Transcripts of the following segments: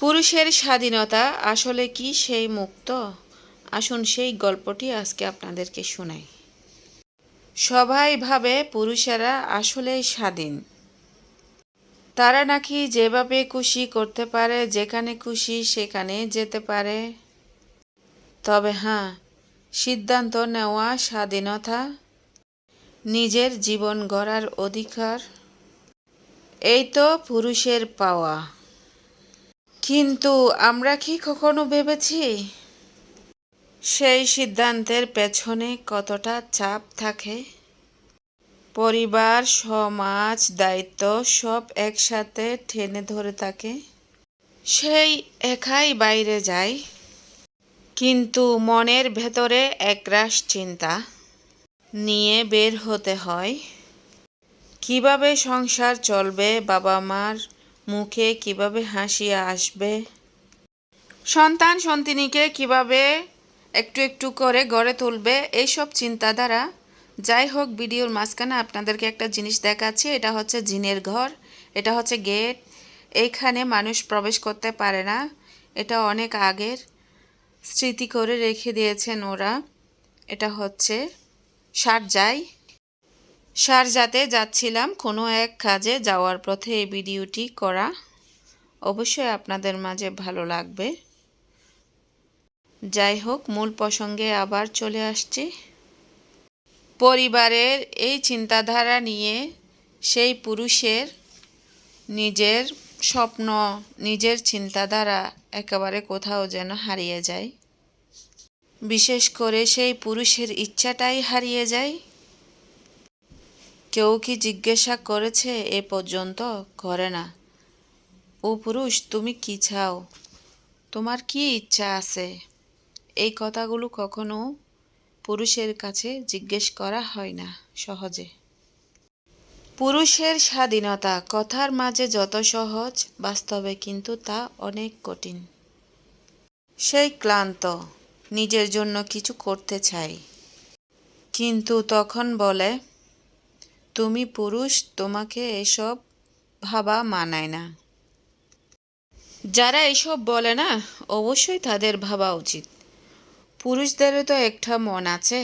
পুরুষের স্বাধীনতা আসলে কি সেই মুক্ত? আসুন সেই গল্পটি আজকে আপনাদেরকে শোনাই। সবাই ভাবে পুরুষেরা আসলেই স্বাধীন। তারা নাকি যেভাবে খুশি করতে পারে, যেখানে খুশি সেখানে যেতে পারে। তবে হ্যাঁ, সিদ্ধান্ত নেওয়া স্বাধীনতা, নিজের জীবন গড়ার অধিকার, এই তো পুরুষের পাওয়া। কিন্তু আমরা কি কখনো ভেবেছি সেই সিদ্ধান্তের পেছনে কতটা চাপ থাকে? পরিবার, সমাজ, দায়িত্ব সব একসাথে টেনে ধরে থাকে। সেই একাই বাইরে যায়, কিন্তু মনের ভেতরে একরাশ চিন্তা নিয়ে বের হতে হয়। কিভাবে সংসার চলবে, বাবা মার মুখে কিভাবে হাসি আসবে, সন্তান সন্তানিকে কিভাবে একটু একটু করে গড়ে তুলবে, এইসব চিন্তাধারা। যাই হোক, ভিডিওর মাঝখানে আপনাদেরকে একটা জিনিস দেখাচ্ছি। এটা হচ্ছে জিনের ঘর, এটা হচ্ছে গেট। এইখানে মানুষ প্রবেশ করতে পারে না। এটা অনেক আগের স্মৃতি করে রেখে দিয়েছেন ওরা। এটা হচ্ছে শারজাতে যাচ্ছিলাম কোনো এক কাজে, যাওয়ার পথে এই ভিডিওটি করা। অবশ্যই আপনাদের মাঝে ভালো লাগবে। যাই হোক, মূল প্রসঙ্গে আবার চলে আসছি। পরিবারের এই চিন্তাধারা নিয়ে সেই পুরুষের নিজের স্বপ্ন, নিজের চিন্তাধারা একেবারে কোথাও যেন হারিয়ে যায়। বিশেষ করে সেই পুরুষের ইচ্ছাটাই হারিয়ে যায়। কেউ কি জিজ্ঞাসা করেছে? এ পর্যন্ত করে না। ও পুরুষ, তুমি কি চাও? তোমার কি ইচ্ছা আছে? এই কথাগুলো কখনো পুরুষের কাছে জিজ্ঞেস করা হয় না সহজে। পুরুষের স্বাধীনতা কথার মাঝে যত সহজ, বাস্তবে কিন্তু তা অনেক কঠিন। সেই ক্লান্ত, নিজের জন্য কিছু করতে চাই, কিন্তু তখন বলে, তুমি পুরুষ, তোমাকে এসব ভাবা মানায় না। যারা এসব বলে না, অবশ্যই তাদের ভাবা উচিত, পুরুষদেরও তো একটা মন আছে,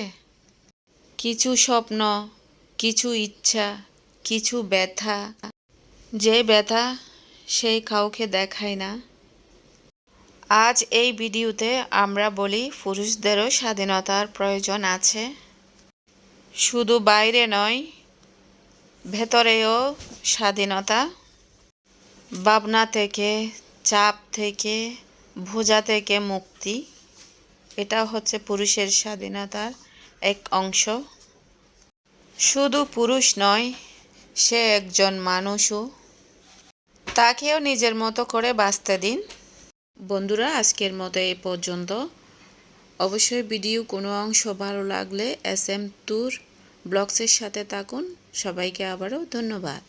কিছু স্বপ্ন, কিছু ইচ্ছা, কিছু ব্যথা, যে ব্যথা সেই কাউকে দেখায় না। আজ এই ভিডিওতে আমরা বলি, পুরুষদেরও স্বাধীনতার প্রয়োজন আছে। শুধু বাইরে নয়, ভেতরেও স্বাধীনতা। ভাবনা থেকে, চাপ থেকে, বোঝা থেকে মুক্তি, এটা হচ্ছে পুরুষের স্বাধীনতার এক অংশ। শুধু পুরুষ নয়, সে একজন মানুষও। তাকেও নিজের মতো করে বাঁচতে দিন। বন্ধুরা, আজকের মতো এই পর্যন্ত। অবশ্যই ভিডিও কোনো অংশ ভালো লাগলে SM ট্যুর ব্লগসের সাথে থাকুন। সবাইকে আবারও ধন্যবাদ।